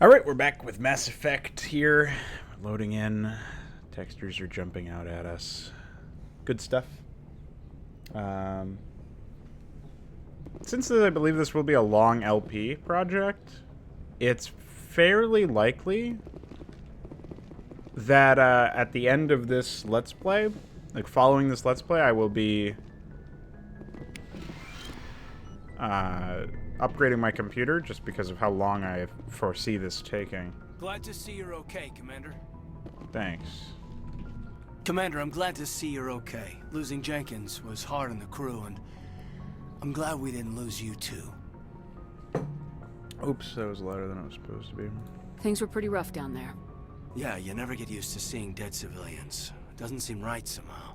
Alright, we're back with Mass Effect here. We're loading in. Textures are jumping out at us. Good stuff. Since I believe this will be a long LP project, it's fairly likely that at the end of this Let's Play, like following this Let's Play, I will be upgrading my computer just because of how long I foresee this taking. Glad to see you're okay, Commander. Thanks. Commander, I'm glad to see you're okay. Losing Jenkins was hard on the crew, and I'm glad we didn't lose you too. Oops, that was louder than it was supposed to be. Things were pretty rough down there. Yeah, you never get used to seeing dead civilians. It doesn't seem right somehow.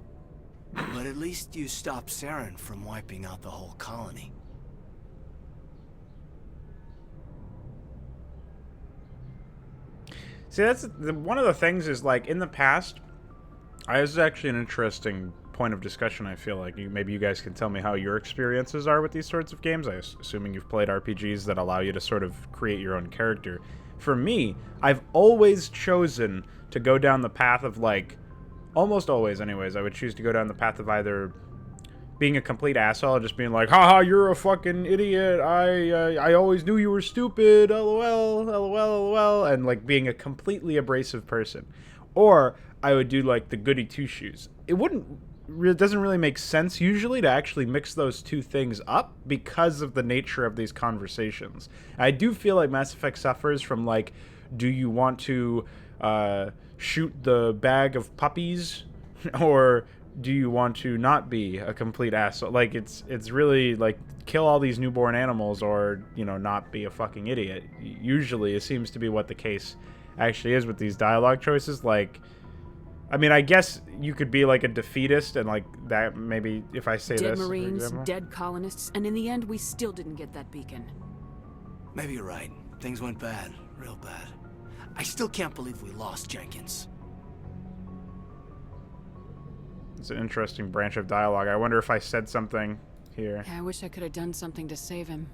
But at least you stopped Saren from wiping out the whole colony. See, that's one of the things is, like, in the past, this is actually an interesting point of discussion, I feel like. Maybe you guys can tell me how your experiences are with these sorts of games, assuming you've played RPGs that allow you to sort of create your own character. For me, I've always chosen to go down the path of, like, almost always, anyways, I would choose to go down the path of either being a complete asshole and just being like, haha, you're a fucking idiot, I always knew you were stupid, lol, lol, lol, and, like, being a completely abrasive person. Or I would do, like, the goody two-shoes. It doesn't really make sense, usually, to actually mix those two things up because of the nature of these conversations. I do feel like Mass Effect suffers from, like, do you want to shoot the bag of puppies, or do you want to not be a complete asshole? Like, it's really, like, kill all these newborn animals or, you know, not be a fucking idiot. Usually, it seems to be what the case actually is with these dialogue choices. Like, I mean, I guess you could be, like, a defeatist and, like, that maybe if I say Dead this, Marines, dead colonists, and in the end, we still didn't get that beacon. Maybe you're right. Things went bad. Real bad. I still can't believe we lost Jenkins. It's an interesting branch of dialogue. I wonder if I said something here. Yeah, I wish I could have done something to save him.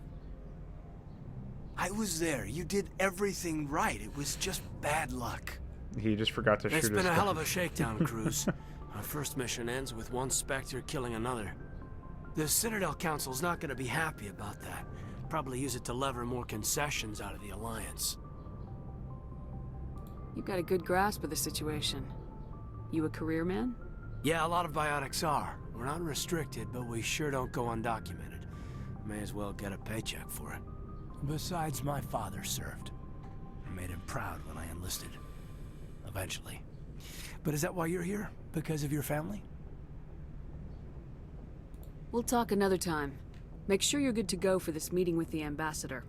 I was there. You did everything right. It was just bad luck. He just forgot to shoot It's his been a hell gun. of a shakedown, Cruz. Our first mission ends with one Spectre killing another. The Citadel Council's not going to be happy about that. Probably use it to lever more concessions out of the Alliance. You've got a good grasp of the situation. You a career man? Yeah, a lot of biotics are. We're not restricted, but we sure don't go undocumented. May as well get a paycheck for it. Besides, my father served. I made him proud when I enlisted. Eventually. But is that why you're here? Because of your family? We'll talk another time. Make sure you're good to go for this meeting with the ambassador.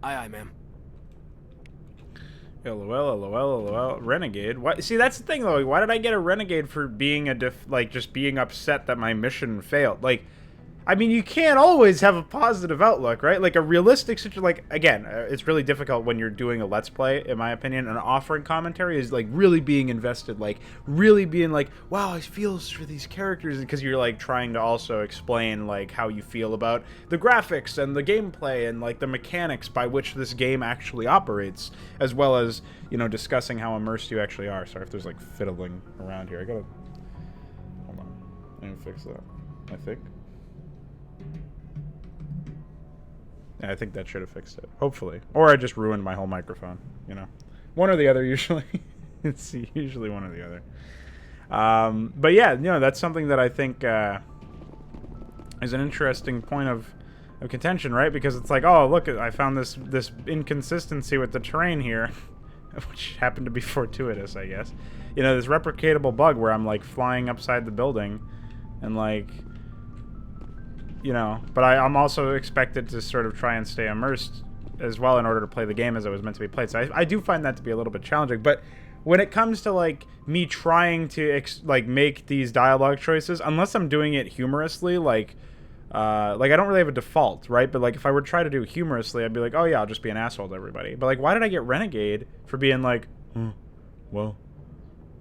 Aye, aye, ma'am. LOL, LOL, LOL. Renegade? What? See, that's the thing, though. Why did I get a renegade for being just being upset that my mission failed? Like, I mean, you can't always have a positive outlook, right? Like, a realistic situation, like, again, it's really difficult when you're doing a Let's Play, in my opinion, and offering commentary is, like, really being invested, like, really being like, wow, I feel for these characters, because you're, like, trying to also explain, like, how you feel about the graphics and the gameplay and, like, the mechanics by which this game actually operates, as well as, you know, discussing how immersed you actually are. Sorry if there's, like, fiddling around here. Hold on. I need to fix that, I think. Yeah, I think that should have fixed it. Hopefully. Or I just ruined my whole microphone, you know. One or the other, usually. It's usually one or the other. But yeah, you know, that's something that I think is an interesting point of contention, right? Because it's like, oh, look, I found this inconsistency with the terrain here, which happened to be fortuitous, I guess. You know, this replicatable bug where I'm, like, flying upside the building and, like, you know, but I'm also expected to sort of try and stay immersed as well in order to play the game as it was meant to be played. So I do find that to be a little bit challenging. But when it comes to, like, me trying to, make these dialogue choices, unless I'm doing it humorously, like, I don't really have a default, right? But, like, if I were to try to do it humorously, I'd be like, oh, yeah, I'll just be an asshole to everybody. But, like, why did I get Renegade for being like,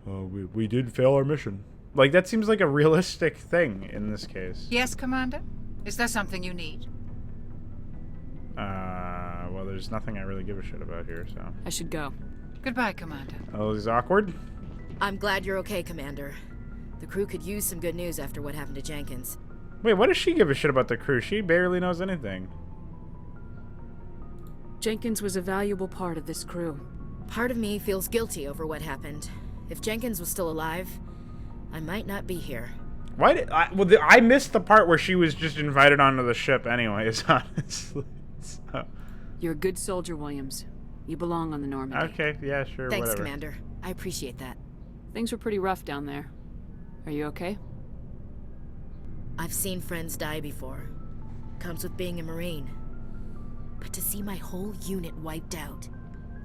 we did fail our mission? Like, that seems like a realistic thing in this case. Yes, Commander? Is there something you need? Well, there's nothing I really give a shit about here, so. I should go. Goodbye, Commander. Oh, this is awkward? I'm glad you're okay, Commander. The crew could use some good news after what happened to Jenkins. Wait, what does she give a shit about the crew? She barely knows anything. Jenkins was a valuable part of this crew. Part of me feels guilty over what happened. If Jenkins was still alive, I might not be here. Why did I missed the part where she was just invited onto the ship anyways, honestly. So. You're a good soldier, Williams. You belong on the Normandy. Okay, yeah, sure, Thanks, whatever. Commander. I appreciate that. Things were pretty rough down there. Are you okay? I've seen friends die before. Comes with being a Marine. But to see my whole unit wiped out,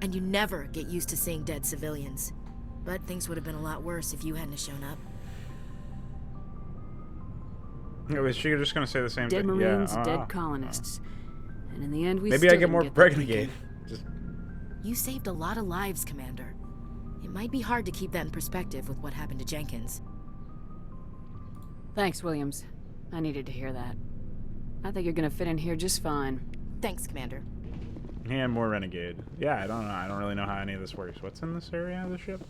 and you never get used to seeing dead civilians. But things would have been a lot worse if you hadn't shown up. Was she just gonna say the same Dead thing? Marines, Yeah. dead colonists. And in the end, we Maybe still I get didn't more get that Pr0nogo. Just You saved a lot of lives, Commander. It might be hard to keep that in perspective with what happened to Jenkins. Thanks, Williams. I needed to hear that. I think you're gonna fit in here just fine. Thanks, Commander. and more renegade. Yeah, I don't know. I don't really know how any of this works. What's in this area of the ship?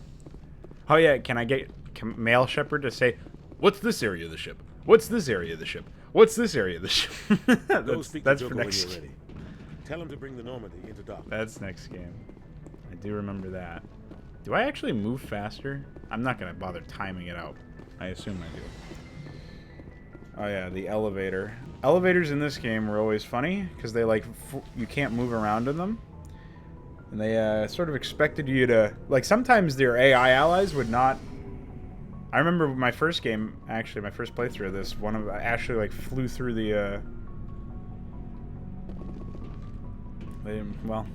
Oh yeah, can I get male shepherd to say, "What's this area of the ship? What's this area of the ship? What's this area of the ship?" that's for next game. Ready. Tell him to bring the Normandy into dock. That's next game. I do remember that. Do I actually move faster? I'm not gonna bother timing it out. I assume I do. Oh yeah, the elevator. Elevators in this game were always funny because they you can't move around in them, and they sort of expected you to sometimes their AI allies would not. I remember my first game, actually my first playthrough of this, one of actually flew through the. Well,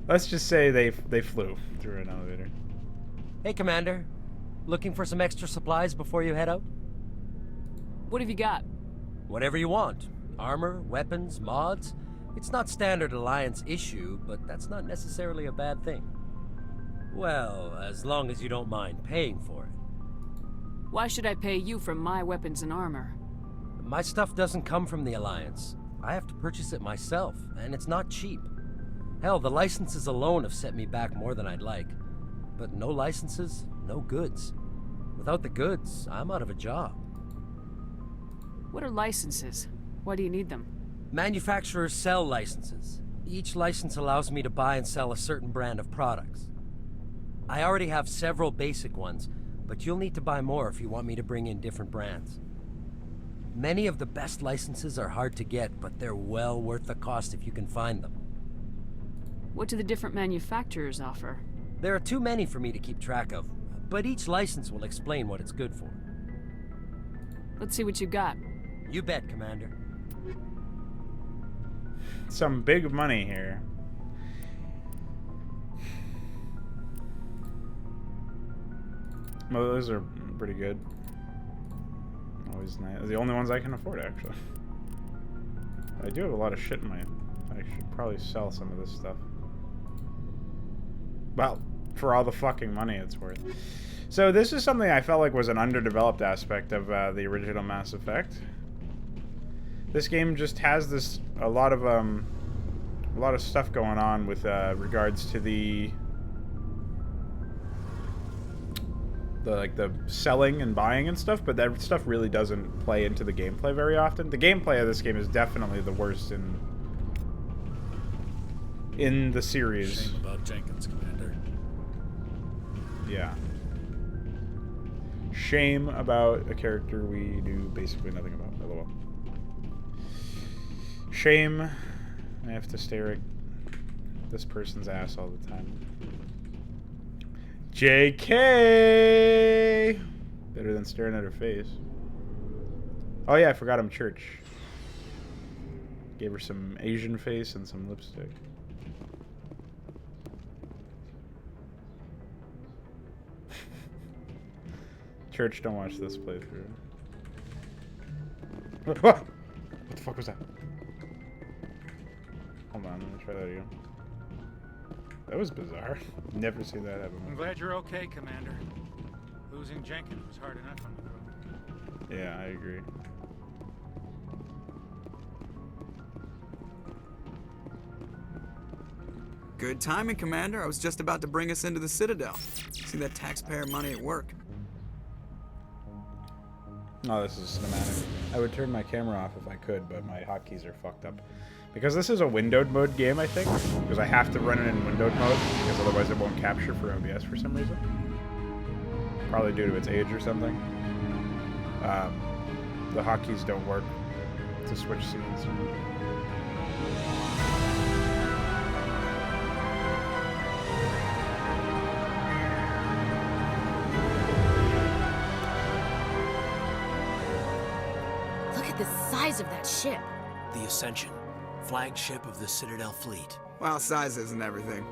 let's just say they flew through an elevator. Hey, Commander. Looking for some extra supplies before you head out? What have you got? Whatever you want. Armor, weapons, mods. It's not standard Alliance issue, but that's not necessarily a bad thing. Well, as long as you don't mind paying for it. Why should I pay you for my weapons and armor? My stuff doesn't come from the Alliance. I have to purchase it myself, and it's not cheap. Hell, the licenses alone have set me back more than I'd like. But no licenses, no goods. Without the goods, I'm out of a job. What are licenses? Why do you need them? Manufacturers sell licenses. Each license allows me to buy and sell a certain brand of products. I already have several basic ones, but you'll need to buy more if you want me to bring in different brands. Many of the best licenses are hard to get, but they're well worth the cost if you can find them. What do the different manufacturers offer? There are too many for me to keep track of, but each license will explain what it's good for. Let's see what you got. You bet, Commander. Some big money here. Well, those are pretty good. Always nice. The only ones I can afford, actually. I do have a lot of shit in my... I should probably sell some of this stuff. Well, for all the fucking money it's worth. So this is something I felt like was an underdeveloped aspect of the original Mass Effect. This game just has a lot of stuff going on with regards to the selling and buying and stuff, but that stuff really doesn't play into the gameplay very often. The gameplay of this game is definitely the worst in the series. Shame about Jenkins, Commander. Yeah. Shame about a character we do basically nothing about. LOL. Shame. I have to stare at this person's ass all the time. JK! Better than staring at her face. Oh yeah, I forgot I'm church. Gave her some Asian face and some lipstick. Church, don't watch this playthrough. What the fuck was that? Hold on, let me try that again. That was bizarre. Never seen that happen. I'm glad you're okay, Commander. Losing Jenkins was hard enough on the crew. Yeah, I agree. Good timing, Commander. I was just about to bring us into the Citadel. See that taxpayer money at work. Oh, this is cinematic. I would turn my camera off if I could, but my hotkeys are fucked up. Because this is a windowed mode game, I think, because I have to run it in windowed mode, because otherwise it won't capture for OBS for some reason. Probably due to its age or something. The hotkeys don't work to switch scenes. Look at the size of that ship. The Ascension, flagship of the Citadel fleet. Well, size isn't everything.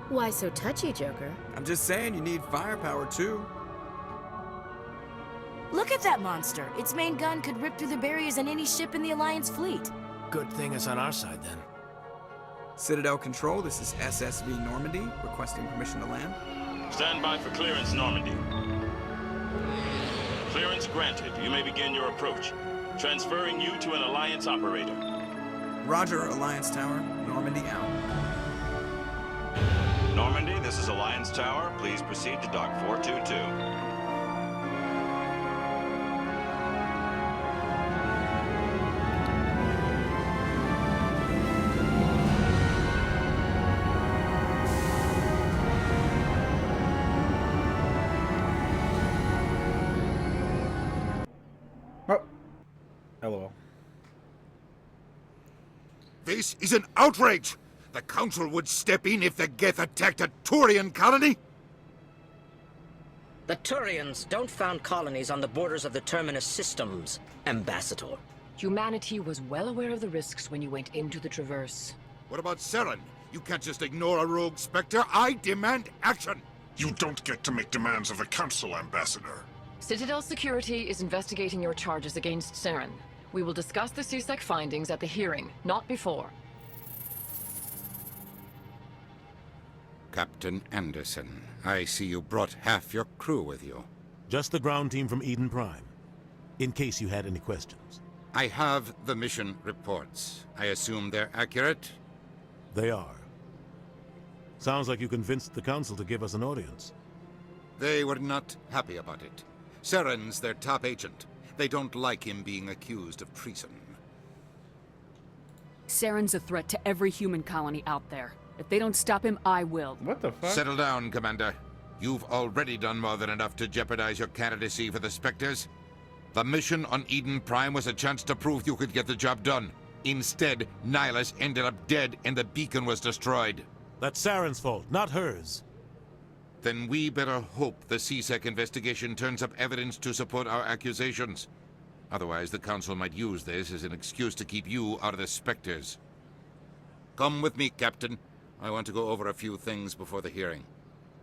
Why so touchy, Joker? I'm just saying you need firepower, too. Look at that monster. Its main gun could rip through the barriers in any ship in the Alliance fleet. Good thing it's on our side, then. Citadel Control, this is SSV Normandy, requesting permission to land. Stand by for clearance, Normandy. Clearance granted. You may begin your approach. Transferring you to an Alliance operator. Roger, Alliance Tower. Normandy out. Normandy, this is Alliance Tower. Please proceed to Dock 422. Oh. LOL. This is an outrage! The Council would step in if the Geth attacked a Turian colony? The Turians don't found colonies on the borders of the Terminus systems, Ambassador. Humanity was well aware of the risks when you went into the Traverse. What about Saren? You can't just ignore a rogue Spectre. I demand action! You don't get to make demands of the Council, Ambassador. Citadel Security is investigating your charges against Saren. We will discuss the CSEC findings at the hearing, not before. Captain Anderson, I see you brought half your crew with you. Just the ground team from Eden Prime, in case you had any questions. I have the mission reports. I assume they're accurate? They are. Sounds like you convinced the Council to give us an audience. They were not happy about it. Saren's their top agent. They don't like him being accused of treason. Saren's a threat to every human colony out there. If they don't stop him, I will. What the fuck? Settle down, Commander. You've already done more than enough to jeopardize your candidacy for the Spectres. The mission on Eden Prime was a chance to prove you could get the job done. Instead, Nihilus ended up dead and the beacon was destroyed. That's Saren's fault, not hers. Then we better hope the CSEC investigation turns up evidence to support our accusations. Otherwise, the Council might use this as an excuse to keep you out of the Spectres. Come with me, Captain. I want to go over a few things before the hearing.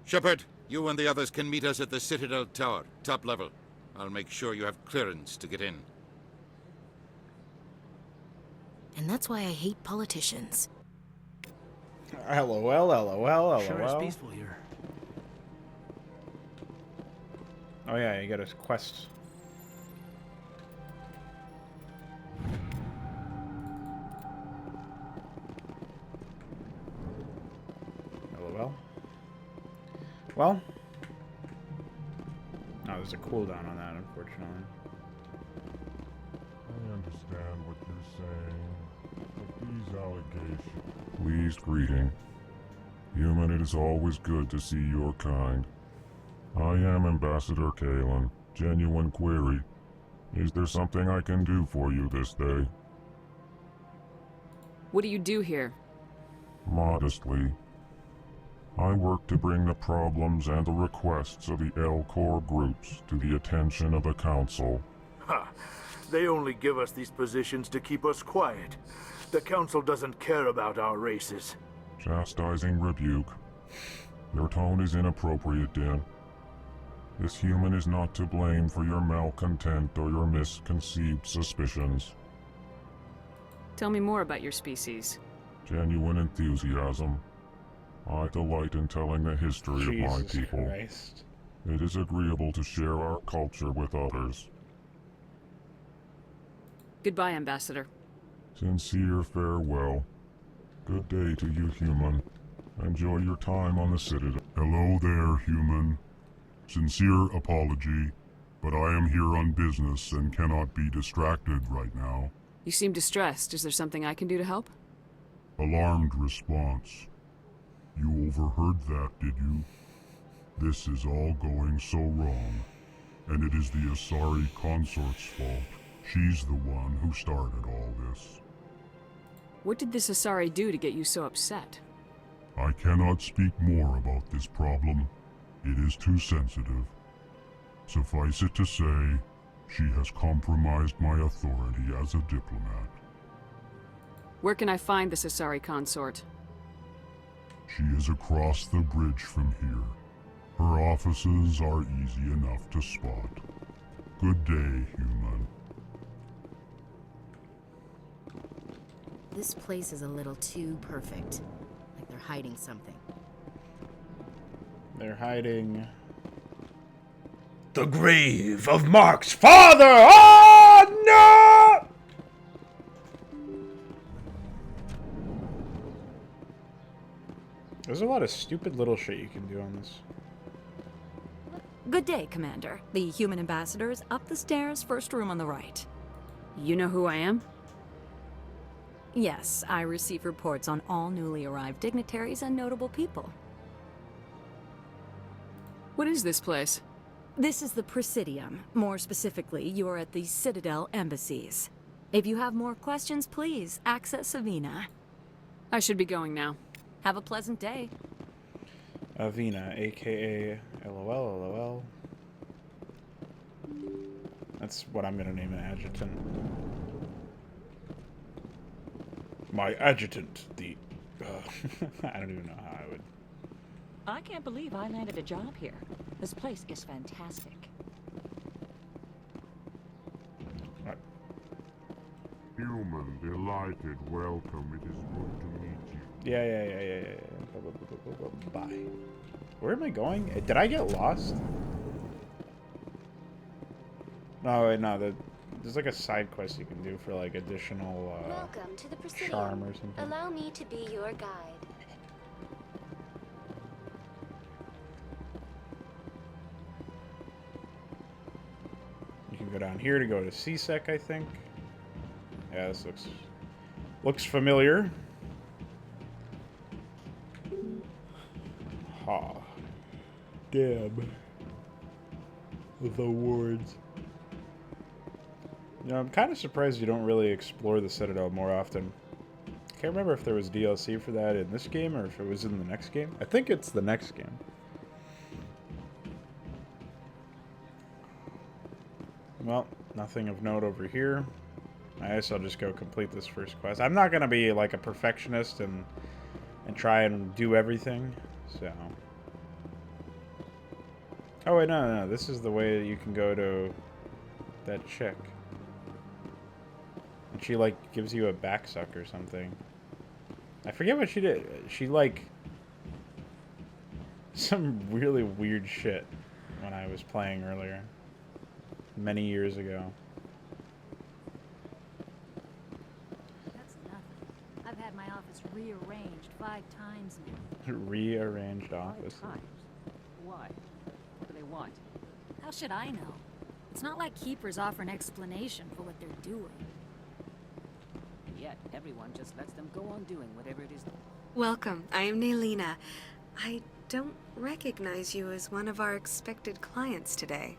Shepard, you and the others can meet us at the Citadel Tower, top level. I'll make sure you have clearance to get in. And that's why I hate politicians. LOL, LOL, Sure is LOL. peaceful here. Oh yeah, you got a quest. LOL. Well. No, there's a cooldown on that, unfortunately. I understand what you're saying, but these allegations... Pleased greeting. Human, it is always good to see your kind. I am Ambassador Kalen. Genuine query. Is there something I can do for you this day? What do you do here? Modestly. I work to bring the problems and the requests of the L-Corps groups to the attention of the Council. Ha! They only give us these positions to keep us quiet. The Council doesn't care about our races. Chastising rebuke. Your tone is inappropriate, Din. This human is not to blame for your malcontent or your misconceived suspicions. Tell me more about your species. Genuine enthusiasm. I delight in telling the history of my people. Christ. It is agreeable to share our culture with others. Goodbye, Ambassador. Sincere farewell. Good day to you, human. Enjoy your time on the Citadel. Hello there, human. Sincere apology, but I am here on business and cannot be distracted right now. You seem distressed. Is there something I can do to help? Alarmed response. You overheard that, did you? This is all going so wrong, and it is the Asari consort's fault. She's the one who started all this. What did this Asari do to get you so upset? I cannot speak more about this problem. It is too sensitive. Suffice it to say, she has compromised my authority as a diplomat. Where can I find this Asari consort? She is across the bridge from here. Her offices are easy enough to spot. Good day, human. This place is a little too perfect. Like they're hiding something. They're hiding the grave of Mark's father! Oh, no! There's a lot of stupid little shit you can do on this. Good day, Commander. The human ambassador is up the stairs, first room on the right. You know who I am? Yes, I receive reports on all newly arrived dignitaries and notable people. What is this place? This is the Presidium. More specifically, you are at the Citadel embassies. If you have more questions, please access Avina. I should be going now. Have a pleasant day. Avina, aka LOL. That's what I'm gonna name an adjutant. My adjutant, the... I don't even know how I would... I can't believe I landed a job here. This place is fantastic. Right. Human, delighted, welcome. It is good to meet you. Yeah. Bye. Where am I going? Did I get lost? No, wait, no. There's like a side quest you can do for like additional Welcome to the Presidium. charm or something. Allow me to be your guide. You can go down here to go to CSEC, I think. Yeah, this looks familiar. Ha. Damn. The wards. You know, I'm kind of surprised you don't really explore the Citadel more often. I can't remember if there was DLC for that in this game or if it was in the next game. I think it's the next game. Well, nothing of note over here. I guess I'll just go complete this first quest. I'm not going to be like a perfectionist and try and do everything, so... Oh wait, no. This is the way that you can go to that chick. And she, like, gives you a back suck or something. I forget what she did. She, like... some really weird shit when I was playing earlier. Many years ago. That's nothing. I've had my office rearranged 5 times now. Rearranged office. 5 times? Why? What do they want? How should I know? It's not like Keepers offer an explanation for what they're doing. Yet, everyone just lets them go on doing whatever it is. Welcome, I am Nelina. I don't recognize you as one of our expected clients today.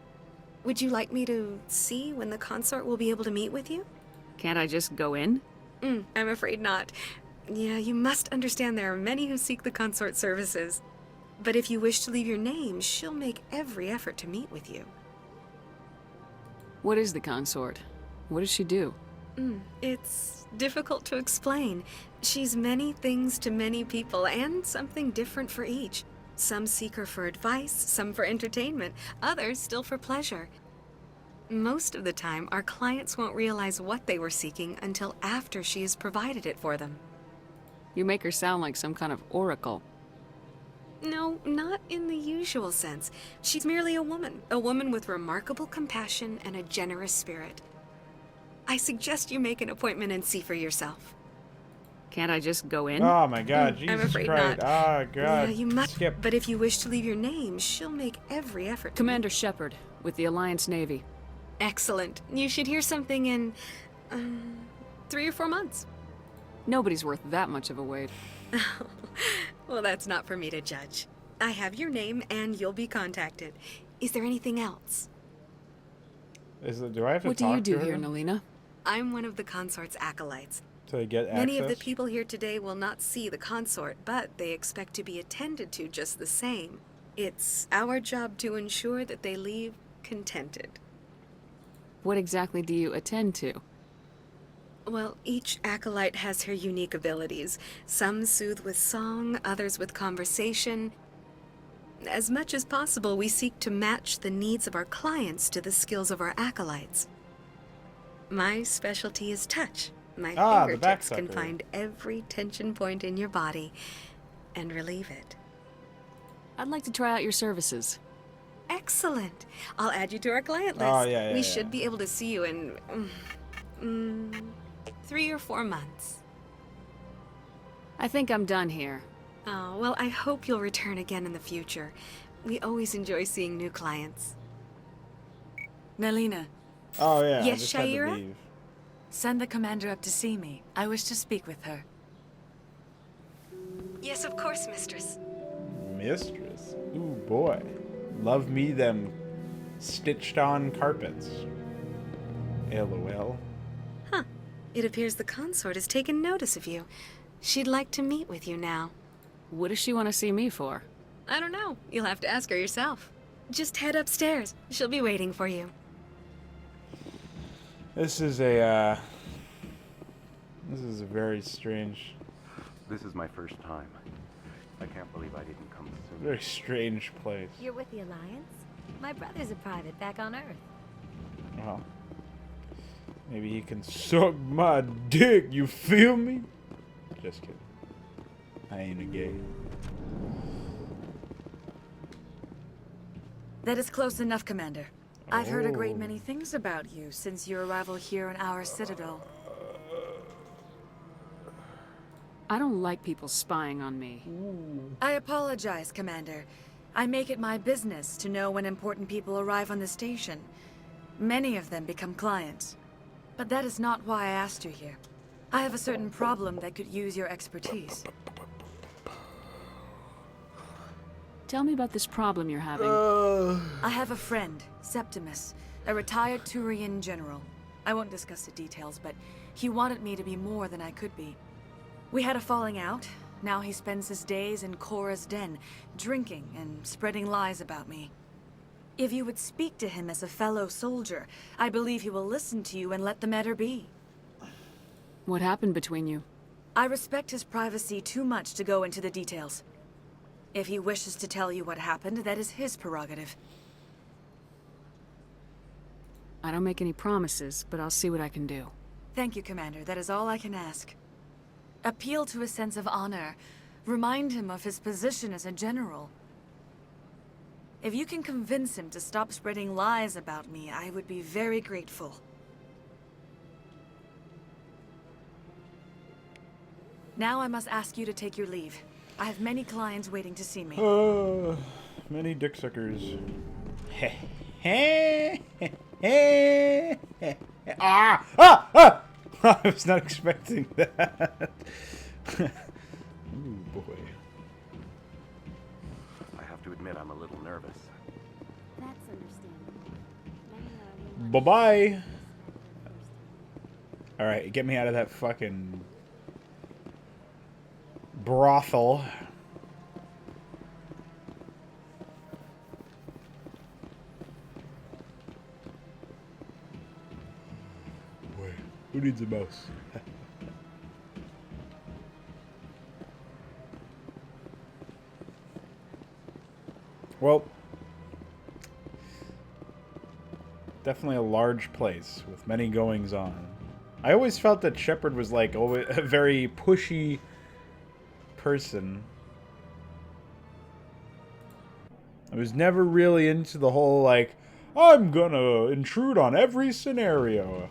Would you like me to see when the consort will be able to meet with you? Can't I just go in? I'm afraid not. Yeah, you must understand there are many who seek the consort services. But if you wish to leave your name, she'll make every effort to meet with you. What is the consort? What does she do? It's difficult to explain. She's many things to many people, and something different for each. Some seek her for advice, some for entertainment, others still for pleasure. Most of the time, our clients won't realize what they were seeking until after she has provided it for them. You make her sound like some kind of oracle. No, not in the usual sense. She's merely a woman with remarkable compassion and a generous spirit. I suggest you make an appointment and see for yourself. Can't I just go in? Oh my god, Jesus I'm afraid Christ. not. Ah, god. Yeah, you must. Skip. But if you wish to leave your name, she'll make every effort. Commander Shepard, with the Alliance Navy. Excellent. You should hear something in 3 or 4 months. Nobody's worth that much of a wait. Well, that's not for me to judge. I have your name, and you'll be contacted. Is there anything else? Do I have to What do talk you do to her? here, Nalina? I'm one of the consort's acolytes. To get access? Many of the people here today will not see the consort, but they expect to be attended to just the same. It's our job to ensure that they leave contented. What exactly do you attend to? Well, each acolyte has her unique abilities. Some soothe with song, others with conversation. As much as possible, we seek to match the needs of our clients to the skills of our acolytes. My specialty is touch. My fingertips can find every tension point in your body and relieve it. I'd like to try out your services. Excellent. I'll add you to our client list. Oh, yeah, we should be able to see you in 3 or 4 months. I think I'm done here. Oh, well, I hope you'll return again in the future. We always enjoy seeing new clients. Nalina. Oh, yeah. Yes, I just had to Shaira? leave. Send the commander up to see me. I wish to speak with her. Yes, of course, mistress. Mistress? Ooh, boy. Love me them stitched on carpets. LOL. Huh. It appears the consort has taken notice of you. She'd like to meet with you now. What does she want to see me for? I don't know. You'll have to ask her yourself. Just head upstairs. She'll be waiting for you. This is a very strange... This is my first time. I can't believe I didn't come sooner. Very strange place. You're with the Alliance? My brother's a private back on Earth. Well, maybe he can suck my dick, you feel me? Just kidding. I ain't a gay. That is close enough, Commander. I've heard a great many things about you since your arrival here in our citadel. I don't like people spying on me. I apologize, Commander. I make it my business to know when important people arrive on the station. Many of them become clients. But that is not why I asked you here. I have a certain problem that could use your expertise. Tell me about this problem you're having. I have a friend, Septimus, a retired Turian general. I won't discuss the details, but he wanted me to be more than I could be. We had a falling out. Now he spends his days in Korra's den, drinking and spreading lies about me. If you would speak to him as a fellow soldier, I believe he will listen to you and let the matter be. What happened between you? I respect his privacy too much to go into the details. If he wishes to tell you what happened, that is his prerogative. I don't make any promises, but I'll see what I can do. Thank you, Commander. That is all I can ask. Appeal to his sense of honor. Remind him of his position as a general. If you can convince him to stop spreading lies about me, I would be very grateful. Now I must ask you to take your leave. I have many clients waiting to see me. Many dick suckers. Ah! Ah! Ah! I was not expecting that. Ooh, boy. I have to admit I'm a little nervous. That's understandable. Bye-bye. Alright, get me out of that fucking brothel. Wait, who needs a mouse? Well, definitely a large place with many goings on. I always felt that Shepard was like a very pushy person. I was never really into the whole like, I'm gonna intrude on every scenario.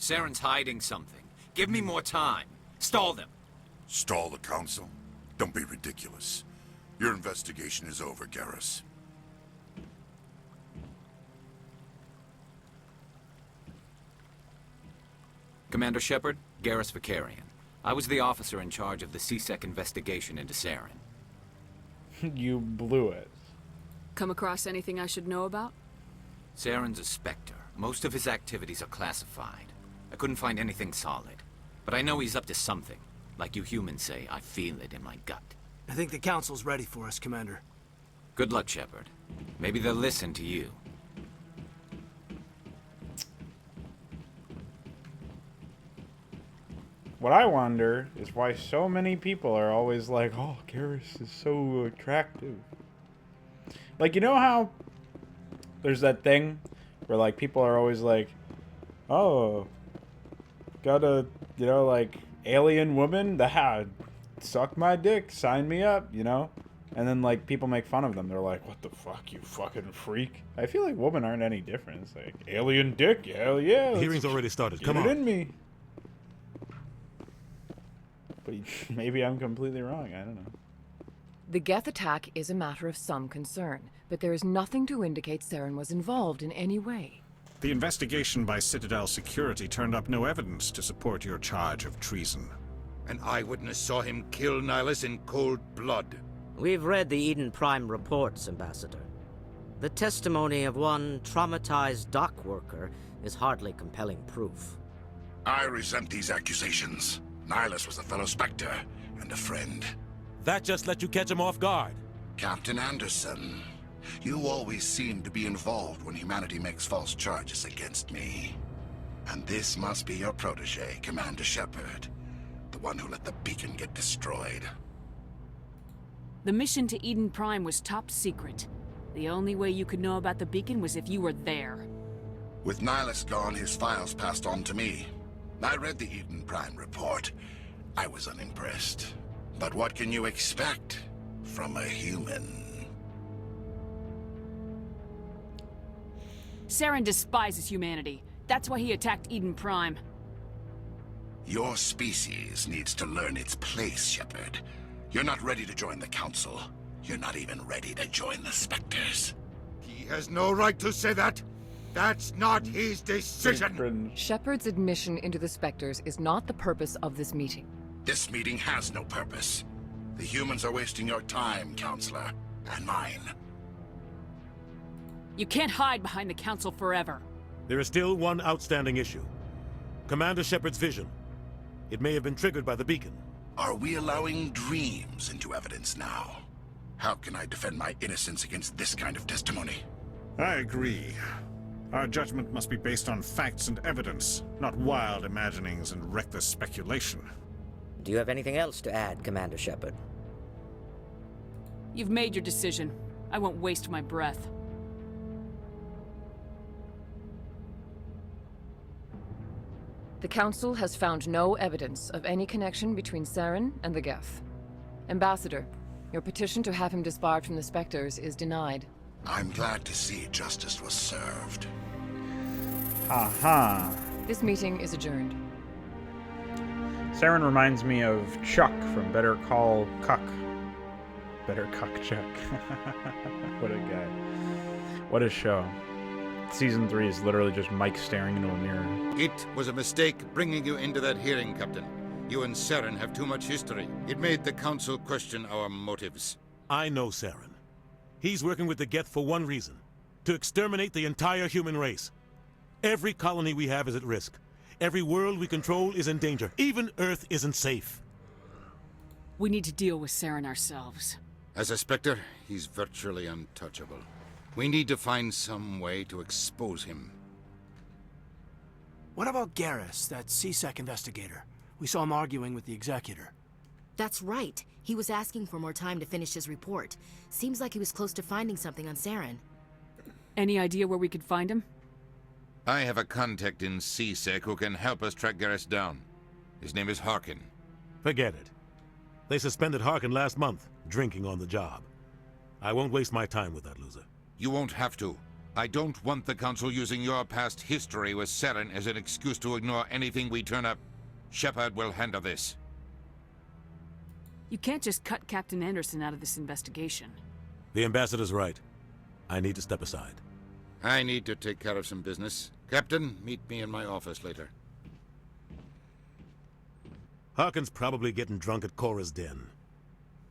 Saren's hiding something. Give me more time. Stall them. Stall the council? Don't be ridiculous. Your investigation is over, Garrus. Commander Shepard, Garrus Vicarian. I was the officer in charge of the CSEC investigation into Saren. You blew it. Come across anything I should know about? Saren's a Spectre. Most of his activities are classified. I couldn't find anything solid. But I know he's up to something. Like you humans say, I feel it in my gut. I think the council's ready for us, Commander. Good luck, Shepard. Maybe they'll listen to you. What I wonder is why so many people are always like, oh, Garrus is so attractive. Like, you know how there's that thing where, like, people are always like, oh, got a, you know, like, alien woman? Suck my dick, sign me up, you know? And then, like, people make fun of them. They're like, what the fuck, you fucking freak? I feel like women aren't any different. It's like, alien dick? Hell yeah. The hearing's already started. Come Get on. it in me. But maybe I'm completely wrong. I don't know. The Geth attack is a matter of some concern, but there is nothing to indicate Saren was involved in any way. The investigation by Citadel Security turned up no evidence to support your charge of treason. An eyewitness saw him kill Nihilus in cold blood. We've read the Eden Prime reports, Ambassador. The testimony of one traumatized dock worker is hardly compelling proof. I resent these accusations. Nihilus was a fellow Spectre and a friend. That just let you catch him off guard. Captain Anderson, you always seem to be involved when humanity makes false charges against me. And this must be your protege, Commander Shepard. The one who let the beacon get destroyed. The mission to Eden Prime was top secret. The only way you could know about the beacon was if you were there. With Nihilus gone, his files passed on to me. I read the Eden Prime report. I was unimpressed. But what can you expect from a human? Saren despises humanity. That's why he attacked Eden Prime. Your species needs to learn its place, Shepard. You're not ready to join the Council. You're not even ready to join the Spectres. He has no right to say that. That's not his decision. Shepard's admission into the Spectres is not the purpose of this meeting. This meeting has no purpose. The humans are wasting your time, Counselor, and mine. You can't hide behind the Council forever. There is still one outstanding issue. Commander Shepard's vision. It may have been triggered by the beacon. Are we allowing dreams into evidence now? How can I defend my innocence against this kind of testimony? I agree. Our judgment must be based on facts and evidence, not wild imaginings and reckless speculation. Do you have anything else to add, Commander Shepard? You've made your decision. I won't waste my breath. The Council has found no evidence of any connection between Saren and the Geth. Ambassador, your petition to have him disbarred from the Spectres is denied. I'm glad to see justice was served. Haha. This meeting is adjourned. Saren reminds me of Chuck from Better Call Cuck. Better Cuck Chuck. What a guy. What a show. Season 3 is literally just Mike staring into a mirror. It was a mistake bringing you into that hearing, Captain. You and Saren have too much history. It made the Council question our motives. I know Saren. He's working with the Geth for one reason. To exterminate the entire human race. Every colony we have is at risk. Every world we control is in danger. Even Earth isn't safe. We need to deal with Saren ourselves. As a Spectre, he's virtually untouchable. We need to find some way to expose him. What about Garrus, that CSEC investigator? We saw him arguing with the Executor. That's right. He was asking for more time to finish his report. Seems like he was close to finding something on Saren. Any idea where we could find him? I have a contact in CSEC who can help us track Garrus down. His name is Harkin. Forget it. They suspended Harkin last month, drinking on the job. I won't waste my time with that loser. You won't have to. I don't want the Council using your past history with Saren as an excuse to ignore anything we turn up. Shepard will handle this. You can't just cut Captain Anderson out of this investigation. The Ambassador's right. I need to step aside. I need to take care of some business. Captain, meet me in my office later. Harkin's probably getting drunk at Cora's Den.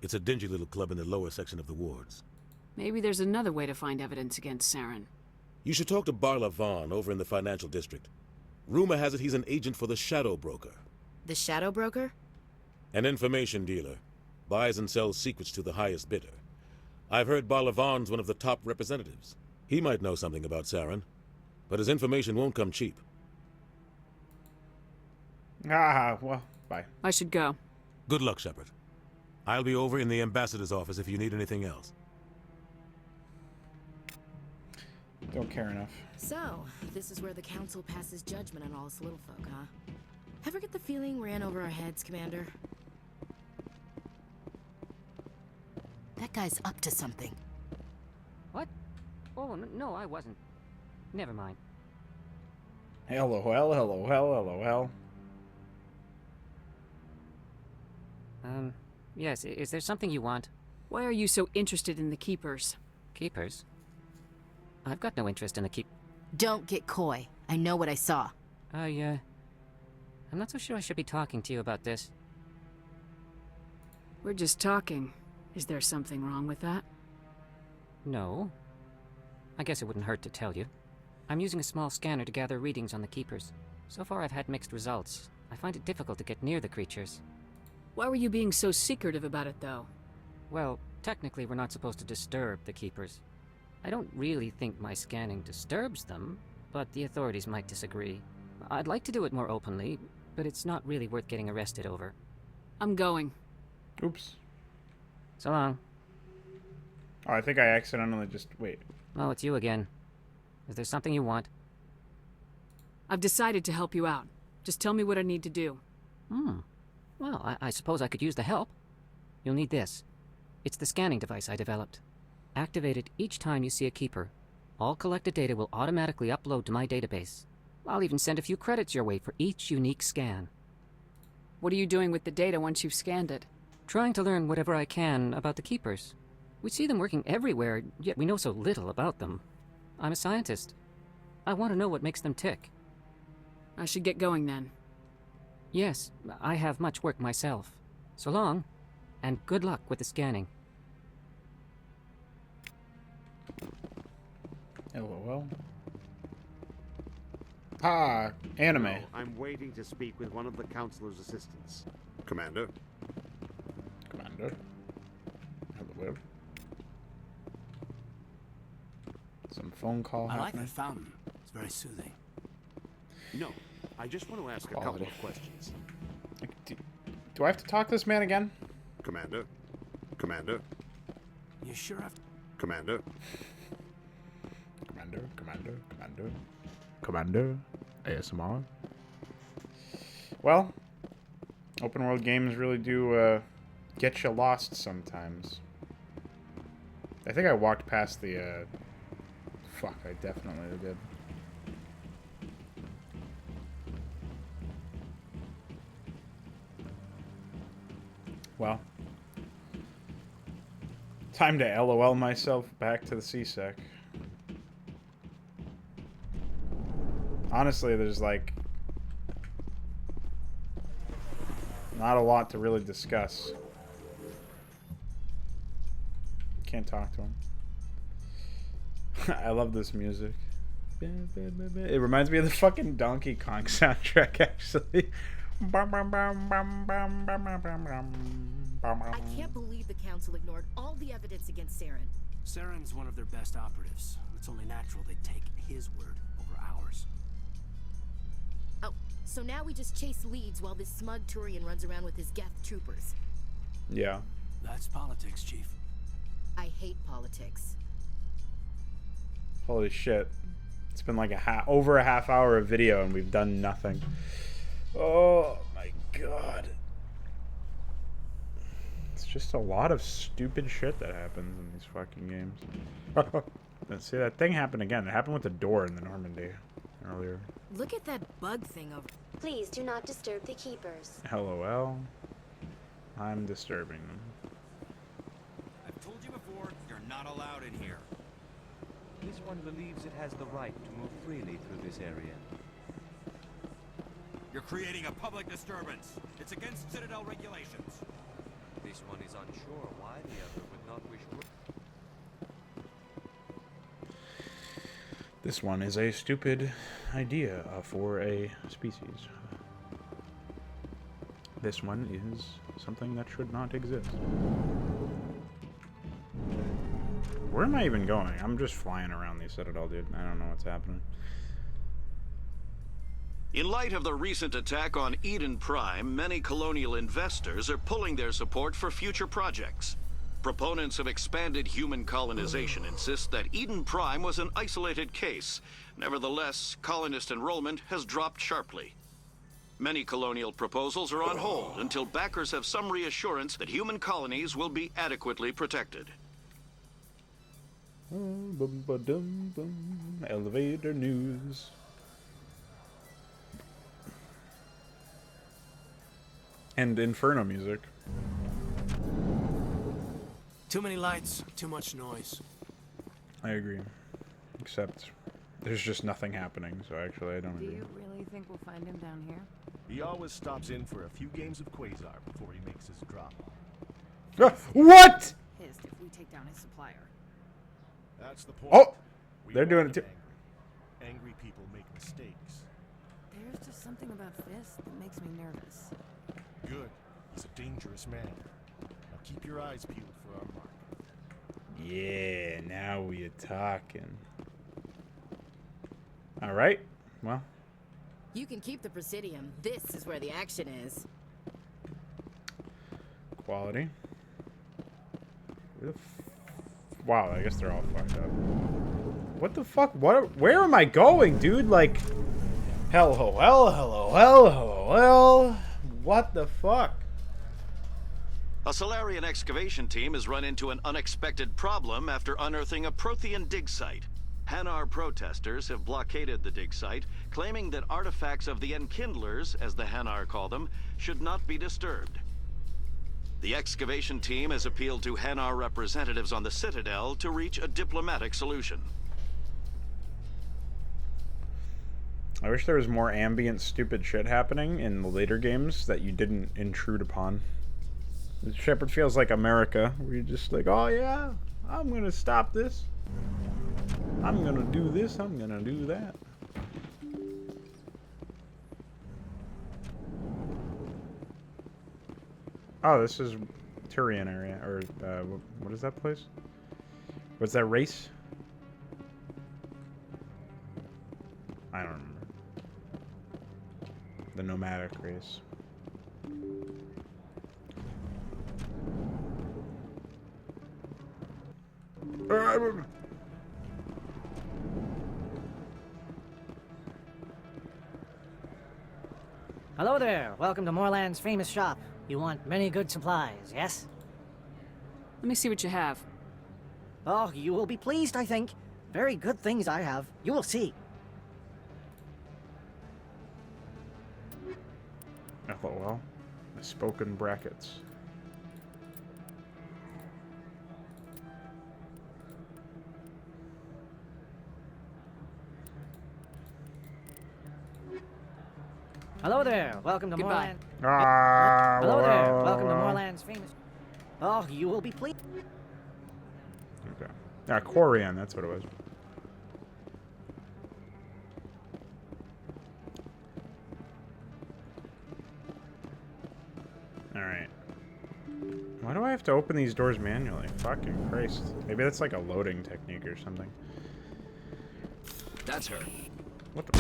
It's a dingy little club in the lower section of the wards. Maybe there's another way to find evidence against Saren. You should talk to Barla Vaughn over in the financial district. Rumor has it he's an agent for the Shadow Broker. The Shadow Broker? An information dealer. Buys and sells secrets to the highest bidder. I've heard Barla Vaughn's one of the top representatives. He might know something about Saren, but his information won't come cheap. Well, bye. I should go. Good luck, Shepard. I'll be over in the Ambassador's office if you need anything else. Don't care enough. So, this is where the Council passes judgment on all us little folk, huh? Ever get the feeling we're in over our heads, Commander? That guy's up to something. What? Oh, no, I wasn't. Never mind. LOL, LOL, LOL. Yes, is there something you want? Why are you so interested in the Keepers? Keepers? I've got no interest in the Don't get coy. I know what I saw. I'm not so sure I should be talking to you about this. We're just talking. Is there something wrong with that? No. I guess it wouldn't hurt to tell you. I'm using a small scanner to gather readings on the Keepers. So far I've had mixed results. I find it difficult to get near the creatures. Why were you being so secretive about it, though? Well, technically we're not supposed to disturb the Keepers. I don't really think my scanning disturbs them, but the authorities might disagree. I'd like to do it more openly, but it's not really worth getting arrested over. I'm going. Oops. So long. Oh, I think I accidentally just... Wait. Oh, it's you again. Is there something you want? I've decided to help you out. Just tell me what I need to do. Well, I suppose I could use the help. You'll need this. It's the scanning device I developed. Activate it each time you see a Keeper. All collected data will automatically upload to my database. I'll even send a few credits your way for each unique scan. What are you doing with the data once you've scanned it? Trying to learn whatever I can about the Keepers. We see them working everywhere, yet we know so little about them. I'm a scientist. I want to know what makes them tick. I should get going then. Yes, I have much work myself. So long, and good luck with the scanning. LOL. Ah, anime. No, I'm waiting to speak with one of the Counselor's assistants. Commander? Commander? Hello. Some phone call I like happening. that fountain. It's very soothing. No, I just want to ask a couple of questions. Do I have to talk to this man again? Commander? Commander? You sure have to... Commander? Commander, Commander, Commander. Commander. ASMR. Well, open world games really do get you lost sometimes. I think I walked past the fuck, I definitely did. Well, time to LOL myself back to the CSEC. Honestly, there's like not a lot to really discuss. Can't talk to him. I love this music. It reminds me of the fucking Donkey Kong soundtrack, actually. I can't believe the Council ignored all the evidence against Saren. Saren's one of their best operatives. It's only natural they'd take his word over ours. Oh, so now we just chase leads while this smug Turian runs around with his Geth troopers. Yeah. That's politics, Chief. I hate politics. Holy shit. It's been like over a half hour of video and we've done nothing. Oh my god. It's just a lot of stupid shit that happens in these fucking games. Let's see, that thing happened again. It happened with the door in the Normandy earlier. Look at that bug thing over. Please do not disturb the keepers. LOL. I'm disturbing them. I've told you before, you're not allowed in here. This one believes it has the right to move freely through this area. You're creating a public disturbance. It's against Citadel regulations. This one is unsure why the other would not wish to... This one is a stupid idea for a species. This one is something that should not exist. Where am I even going? I'm just flying around the Citadel, dude. I don't know what's happening. In light of the recent attack on Eden Prime, many colonial investors are pulling their support for future projects. Proponents of expanded human colonization insist that Eden Prime was an isolated case. Nevertheless, colonist enrollment has dropped sharply. Many colonial proposals are on hold until backers have some reassurance that human colonies will be adequately protected. Elevator news. And Inferno music. Too many lights, too much noise. I agree. Except there's just nothing happening, so actually I don't agree. Do you really think we'll find him down here? He always stops in for a few games of Quasar before he makes his drop. What? Pissed if we take down his supplier. That's the point. Oh! We They're doing want it too. him angry. Angry people make mistakes. There's just something about Fist that makes me nervous. Good. He's a dangerous man. Now keep your eyes peeled for our mark. Yeah, now we are talking. Alright, well. You can keep the Presidium. This is where the action is. Quality. Wow, I guess they're all fucked up. What the fuck? Where am I going, dude? Like, hello. What the fuck? A Solarian excavation team has run into an unexpected problem after unearthing a Prothean dig site. Hanar protesters have blockaded the dig site, claiming that artifacts of the Enkindlers, as the Hanar call them, should not be disturbed. The excavation team has appealed to Hanar representatives on the Citadel to reach a diplomatic solution. I wish there was more ambient, stupid shit happening in the later games that you didn't intrude upon. Shepard feels like America, where you're just like, oh yeah, I'm gonna stop this. I'm gonna do this, I'm gonna do that. Oh, this is Turian area, or what is that place? What's that race? I don't remember. The nomadic race. Hello there. Welcome to Moorland's famous shop. You want many good supplies, yes? Let me see what you have. Oh, you will be pleased, I think. Very good things I have. You will see. LOL. The spoken brackets. Hello there. Welcome to Goodbye. Moorland. Hello there. Welcome to Moorland's famous. Oh, you will be pleased. Okay. Yeah, Quarian, that's what it was. Alright. Why do I have to open these doors manually? Fucking Christ. Maybe that's like a loading technique or something. That's her. What the...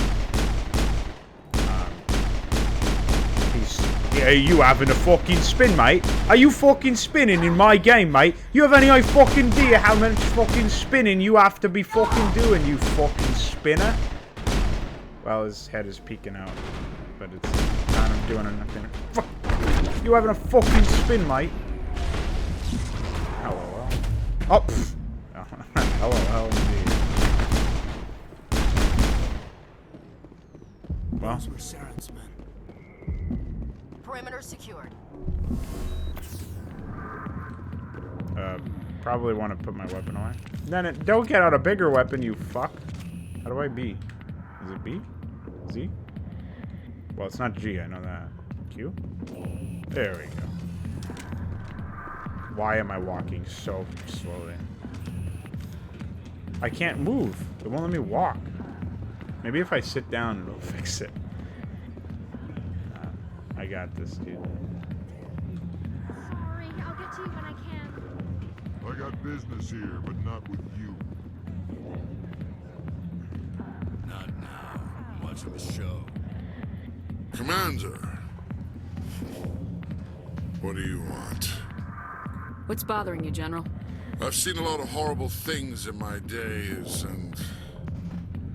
Yeah, you having a fucking spin, mate? Are you fucking spinning in my game, mate? You have any fucking idea how much fucking spinning you have to be fucking doing, you fucking spinner? Well, his head is peeking out, but it's kind of doing nothing. Fuck! You having a fucking spin, mate? LOL. Oh, pfft. LOL indeed. Those were Saren's men. Perimeter secured. Probably want to put my weapon away. Then don't get out a bigger weapon, you fuck. How do I B? Is it B? Z? Well, it's not G, I know that. Q? There we go. Why am I walking so slowly? I can't move. It won't let me walk. Maybe if I sit down, it'll fix it. I got this, dude. Sorry, I'll get to you when I can. I got business here, but not with you. Not now. I'm watching the show. Commander. What do you want? What's bothering you, General? I've seen a lot of horrible things in my days, and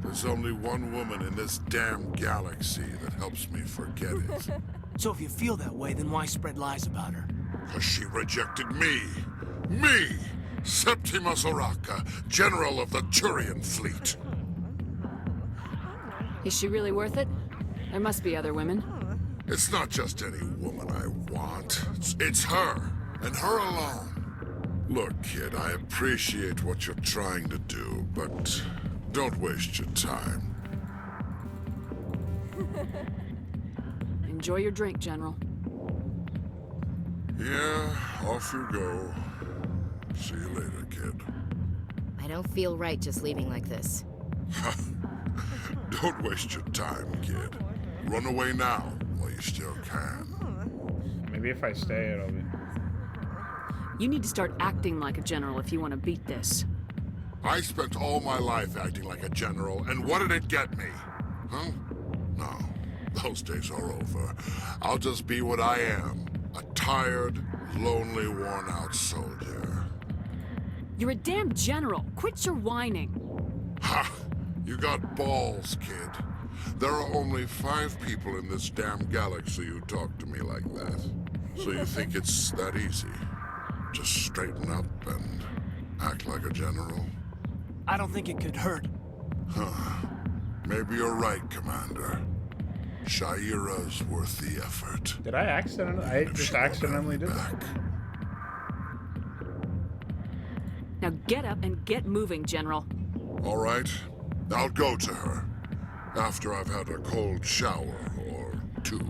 there's only one woman in this damn galaxy that helps me forget it. So if you feel that way, then why spread lies about her? Because she rejected me. Me! Septimus Oraka, General of the Turian Fleet. Is she really worth it? There must be other women. It's not just any woman I want. It's her, and her alone. Look, kid, I appreciate what you're trying to do, but don't waste your time. Enjoy your drink, General. Yeah, off you go. See you later, kid. I don't feel right just leaving like this. Don't waste your time, kid. Run away now, while you still can. Maybe if I stay, it'll be... You need to start acting like a general if you want to beat this. I spent all my life acting like a general, and what did it get me? Huh? No, those days are over. I'll just be what I am. A tired, lonely, worn-out soldier. You're a damn general. Quit your whining. Ha! You got balls, kid. There are only 5 people in this damn galaxy who talk to me like that. So you think it's that easy? Just straighten up and act like a general? I don't think it could hurt. Huh. Maybe you're right, Commander. Shaira's worth the effort. Did I accidentally? I just accidentally did that. Now get up and get moving, General. All right. I'll go to her. After I've had a cold shower or 2.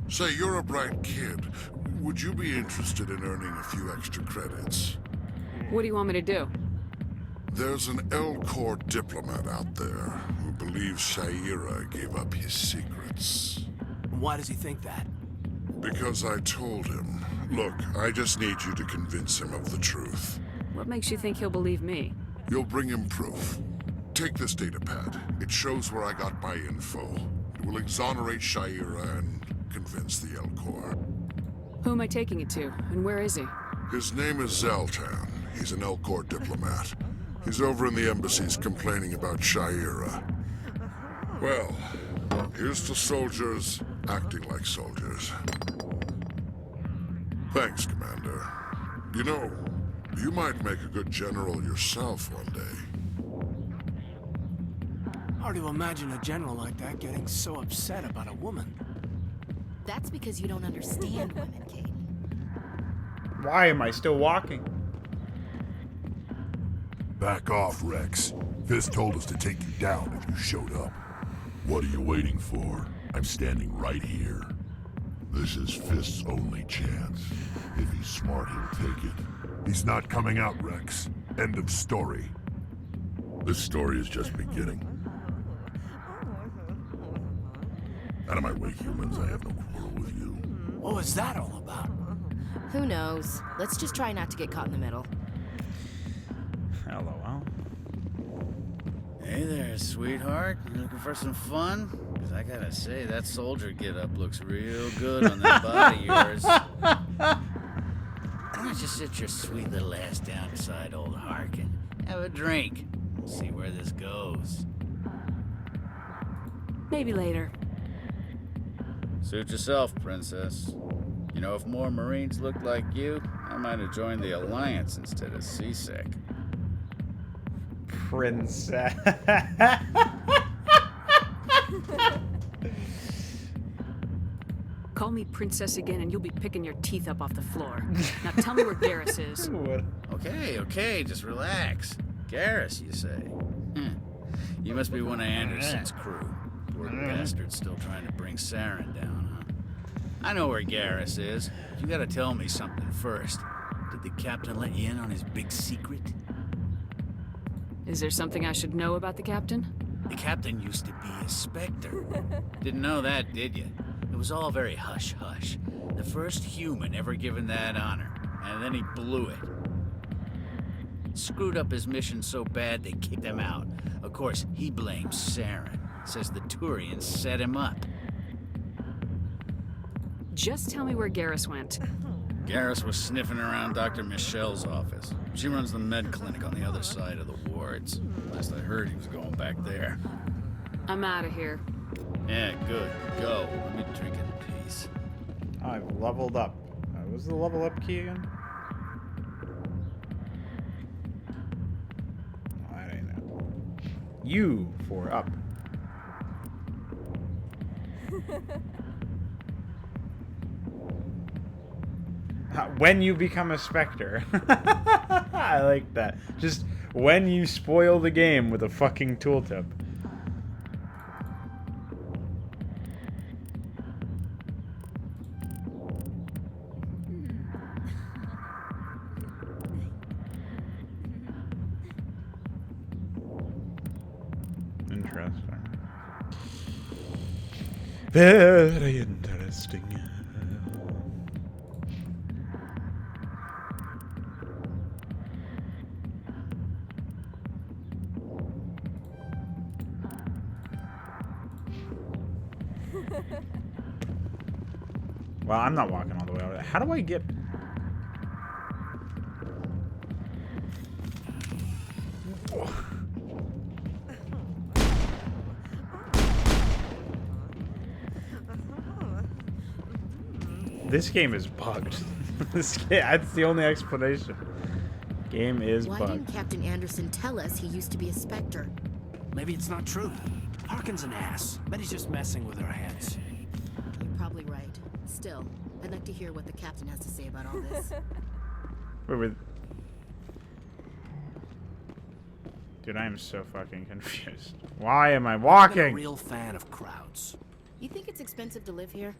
Say, you're a bright kid. Would you be interested in earning a few extra credits? What do you want me to do? There's an L-Corps diplomat out there who believes Shaira gave up his secrets. Why does he think that? Because I told him. Look, I just need you to convince him of the truth. What makes you think he'll believe me? You'll bring him proof. Take this datapad. It shows where I got my info. It will exonerate Shaira and convince the L-Corps. Who am I taking it to, and where is he? His name is Zaltan. He's an L-Corps diplomat. He's over in the embassies complaining about Shaira. Well, here's to soldiers acting like soldiers. Thanks, Commander. You know, you might make a good general yourself one day. Hard to imagine a general like that getting so upset about a woman. That's because you don't understand women, Kate. Why am I still walking? Back off, Rex. Fist told us to take you down if you showed up. What are you waiting for? I'm standing right here. This is Fist's only chance. If he's smart, he'll take it. He's not coming out, Rex. End of story. This story is just beginning. Out of my way, humans. I have no quarrel with you. What was that all about? Who knows? Let's just try not to get caught in the middle. LOL. Hey there, sweetheart. You looking for some fun? Because I gotta say, that soldier get-up looks real good on that body of yours. Why don't you sit your sweet little ass down beside old Harkin? Have a drink. See where this goes. Maybe later. Suit yourself, princess. You know, if more Marines looked like you, I might have joined the Alliance instead of Seasick. Princess. Call me princess again and you'll be picking your teeth up off the floor. Now tell me where Garrus is. Okay, just relax. Garrus, you say? You must be one of Anderson's crew. Poor bastard's still trying to bring Saren down, huh? I know where Garrus is. You gotta tell me something first. Did the captain let you in on his big secret? Is there something I should know about the captain? The captain used to be a Spectre. Didn't know that, did you? It was all very hush-hush. The first human ever given that honor, and then he blew it. Screwed up his mission so bad they kicked him out. Of course, he blames Saren. Says the Turians set him up. Just tell me where Garrus went. Garrus was sniffing around Dr. Michelle's office. She runs the med clinic on the other side of the wards. Last I heard, he was going back there. I'm out of here. Yeah, good. Go. Let me drink in peace. I've leveled up. What was the level up key again? Oh, I don't know. U for up. When you become a Spectre. I like that. Just when you spoil the game with a fucking tooltip. Interesting. Very interesting. Well, I'm not walking all the way over there. How do I get... This game is bugged. That's the only explanation. Game is Why bugged. didn't Captain Anderson tell us he used to be a Spectre? Maybe it's not true. Harkin's an ass. Bet he's just messing with our heads. You're probably right. Still, I'd like to hear what the captain has to say about all this. Wait. Dude, I am so fucking confused. Why am I walking? I'm a real fan of crowds. You think it's expensive to live here?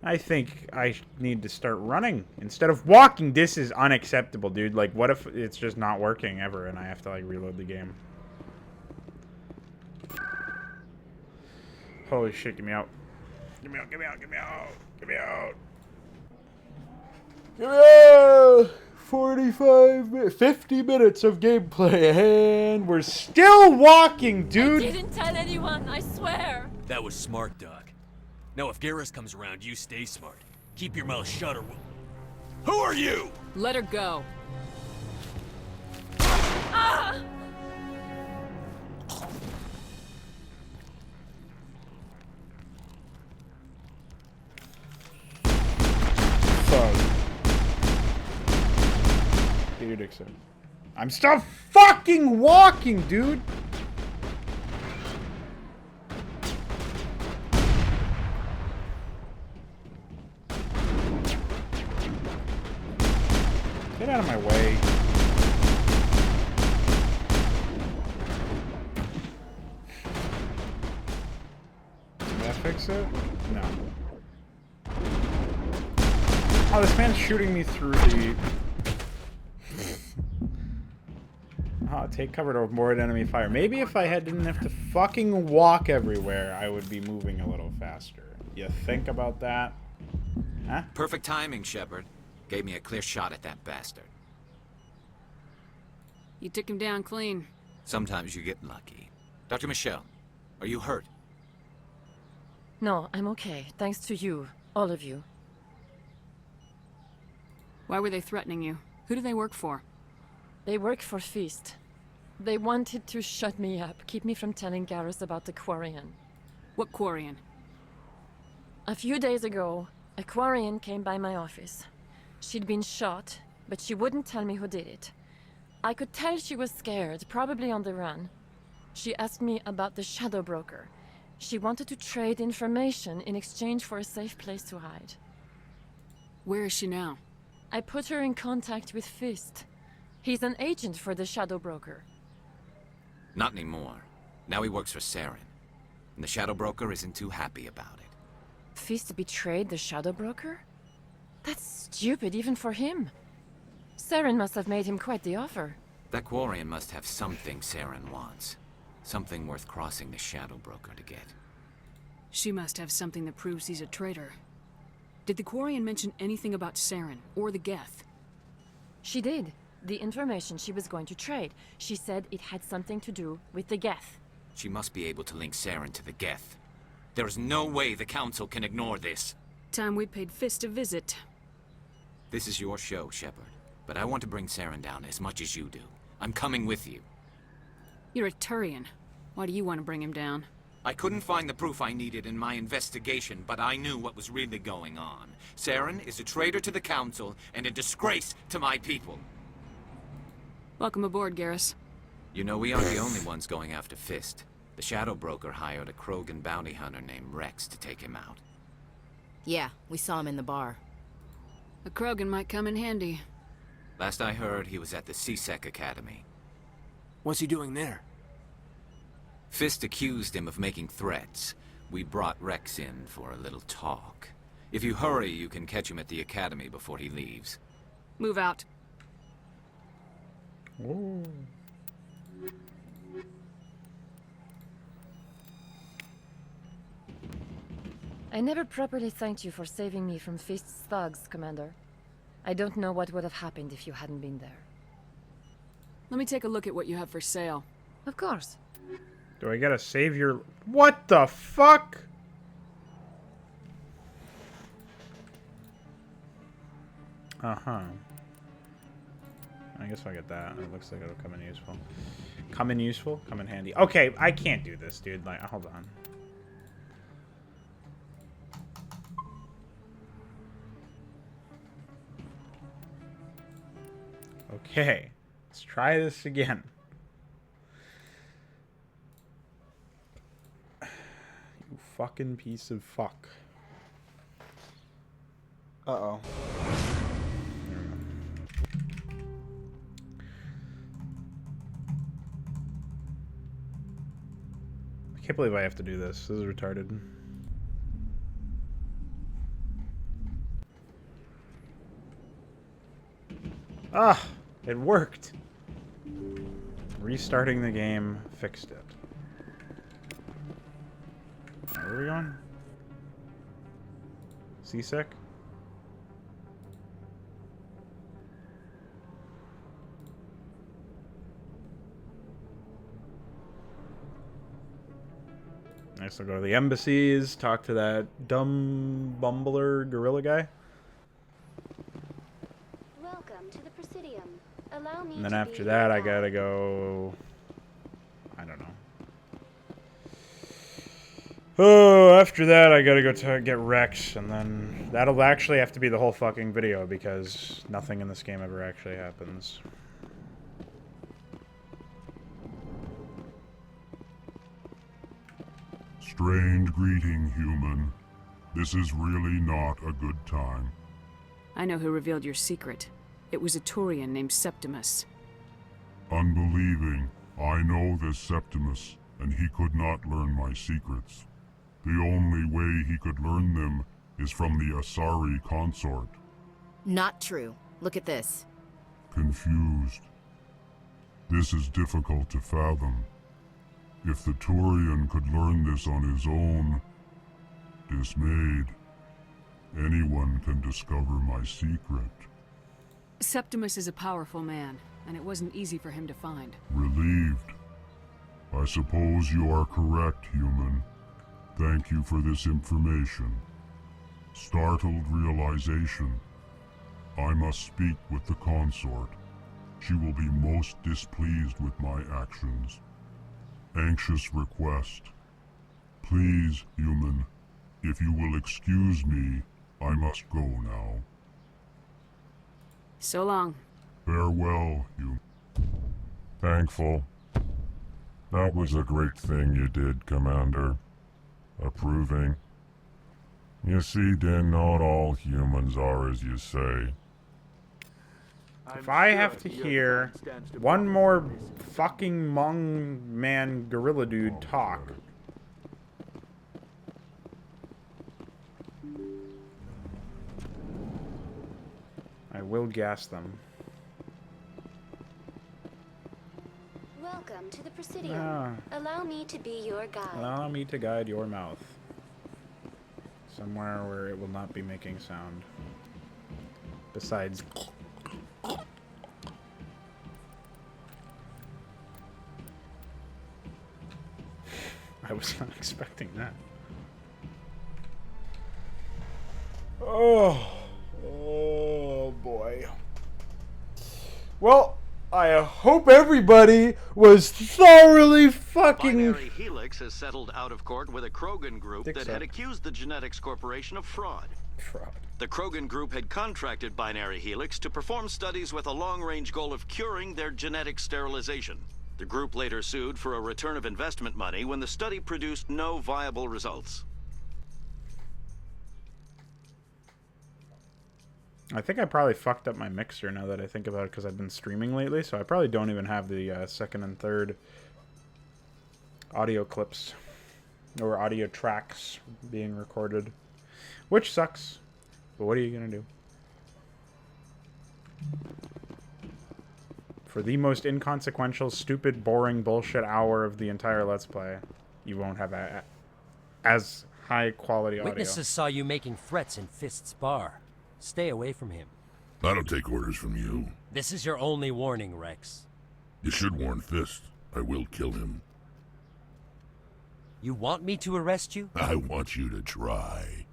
I think I need to start running instead of walking. This is unacceptable, dude. Like, what if it's just not working ever and I have to, like, reload the game? Holy shit, get me out. Get me out, get me out, get me out, get me out. Get me out! 45 minutes, 50 minutes of gameplay, and we're still walking, dude! I didn't tell anyone, I swear! That was smart, Doc. Now, if Garrus comes around, you stay smart. Keep your mouth shut or we'll... Who are you? Let her go. Ah! Fuck. Peter Dixon. I'm still fucking walking, dude! Get out of my way. Did that fix it? No. Oh, this man's shooting me through the... take cover to avoid enemy fire. Maybe if I didn't have to fucking walk everywhere, I would be moving a little faster. You think about that? Huh? Perfect timing, Shepard. Gave me a clear shot at that bastard. You took him down clean. Sometimes you get lucky. Dr. Michelle, are you hurt? No, I'm okay. Thanks to you. All of you. Why were they threatening you? Who do they work for? They work for Feast. They wanted to shut me up, keep me from telling Garrus about the Quarian. What Quarian? A few days ago, a Quarian came by my office. She'd been shot, but she wouldn't tell me who did it. I could tell she was scared, probably on the run. She asked me about the Shadow Broker, She wanted to trade information in exchange for a safe place to hide. Where is she now? I put her in contact with Fist. He's an agent for the Shadow Broker. Not anymore. Now he works for Saren. And the Shadow Broker isn't too happy about it. Fist betrayed the Shadow Broker? That's stupid even for him. Saren must have made him quite the offer. That Quarian must have something Saren wants. Something worth crossing the Shadow Broker to get. She must have something that proves he's a traitor. Did the Quarian mention anything about Saren or the Geth? She did. The information she was going to trade. She said it had something to do with the Geth. She must be able to link Saren to the Geth. There is no way the Council can ignore this. Time we paid Fist a visit. This is your show, Shepard. But I want to bring Saren down as much as you do. I'm coming with you. You're a Turian. Why do you want to bring him down? I couldn't find the proof I needed in my investigation, but I knew what was really going on. Saren is a traitor to the Council and a disgrace to my people. Welcome aboard, Garrus. You know, we aren't the only ones going after Fist. The Shadow Broker hired a Krogan bounty hunter named Rex to take him out. Yeah, we saw him in the bar. A Krogan might come in handy. Last I heard, he was at the C-Sec Academy. What's he doing there? Fist accused him of making threats. We brought Rex in for a little talk. If you hurry, you can catch him at the Academy before he leaves. Move out. Ooh. I never properly thanked you for saving me from Fist's thugs, Commander. I don't know what would have happened if you hadn't been there. Let me take a look at what you have for sale. Of course. Do I gotta save your... What the fuck? Uh-huh. I guess I'll get that. It looks like it'll come in useful. Come in useful? Come in handy. Okay, I can't do this, dude. Like, hold on. Okay. Let's try this again. You fucking piece of fuck. Uh-oh. I can't believe I have to do this. This is retarded. Ah! It worked! Restarting the game fixed it. Where are we going? C-Sec? Nice, I'll go to the embassies, talk to that dumb bumbler gorilla guy. Welcome to the Presidium. Allow me And then to after be that, your I guide. gotta go... I don't know. Oh, after that, I gotta go get Rex, and then that'll actually have to be the whole fucking video, because nothing in this game ever actually happens. Strange greeting, human. This is really not a good time. I know who revealed your secret. It was a Turian named Septimus. Unbelieving, I know this Septimus, and he could not learn my secrets. The only way he could learn them is from the Asari consort. Not true. Look at this. Confused. This is difficult to fathom. If the Turian could learn this on his own, dismayed, anyone can discover my secret. Septimus is a powerful man, and it wasn't easy for him to find. Relieved. I suppose you are correct, human. Thank you for this information. Startled realization. I must speak with the consort. She will be most displeased with my actions. Anxious request. Please, human, if you will excuse me, I must go now. So long. Farewell, human. Thankful. That was a great thing you did, Commander. Approving. You see, then not all humans are as you say. If I have to hear one more fucking Hmong man gorilla dude talk, I will gas them. Welcome to the Presidium. Allow me to be your guide. Allow me to guide your mouth. Somewhere where it will not be making sound. Besides... I was not expecting that. Oh boy. Well, I hope everybody was thoroughly fucking... Binary Helix has settled out of court with a Krogan group that had accused the Genetics Corporation of fraud. The Krogan group had contracted Binary Helix to perform studies with a long-range goal of curing their genetic sterilization. The group later sued for a return of investment money when the study produced no viable results. I think I probably fucked up my mixer now that I think about it because I've been streaming lately, so I probably don't even have the second and third audio clips or audio tracks being recorded, which sucks, but what are you gonna do? For the most inconsequential, stupid, boring bullshit hour of the entire Let's Play, you won't have as high quality audio. Witnesses saw you making threats in Fist's bar. Stay away from him. I don't take orders from you. This is your only warning, Rex. You should warn Fist. I will kill him. You want me to arrest you? I want you to try.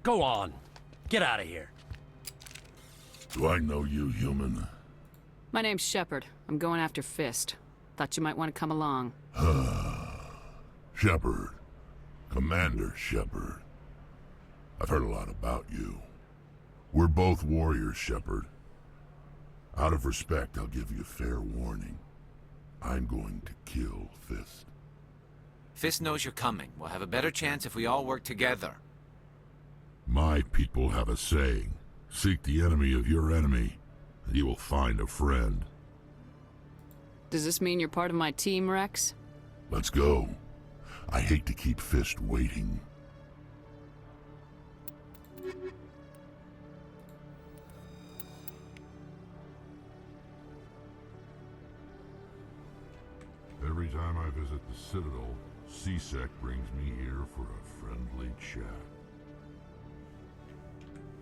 Go on. Get out of here. Do I know you, human? My name's Shepard. I'm going after Fist. Thought you might want to come along. Shepard. Commander Shepard. I've heard a lot about you. We're both warriors, Shepard. Out of respect, I'll give you fair warning. I'm going to kill Fist. Fist knows you're coming. We'll have a better chance if we all work together. My people have a saying. Seek the enemy of your enemy, and you will find a friend. Does this mean you're part of my team, Rex? Let's go. I hate to keep Fist waiting. Every time I visit the Citadel, C-Sec brings me here for a friendly chat.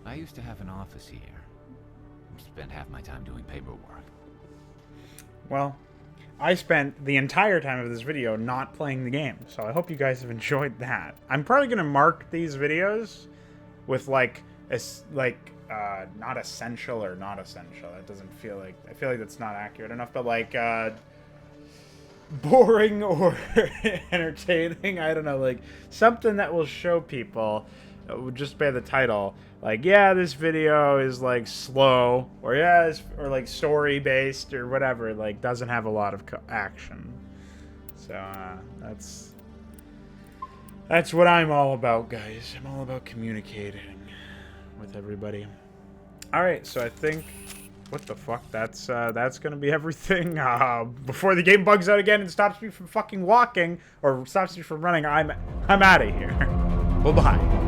I used to have an office here. Spent half my time doing paperwork. Well, I spent the entire time of this video not playing the game, so I hope you guys have enjoyed that. I'm probably gonna mark these videos with like not essential or not essential. That doesn't feel like, I feel like that's not accurate enough, but like boring or entertaining. I don't know, like something that will show people, would just bear the title, like, yeah, this video is like slow, or yeah, or like story based or whatever, like doesn't have a lot of action. So that's what I'm all about, guys. I'm all about communicating with everybody. All right, so I think, what the fuck? That's gonna be everything. Before the game bugs out again and stops me from fucking walking or stops me from running, I'm out of here. Bye bye.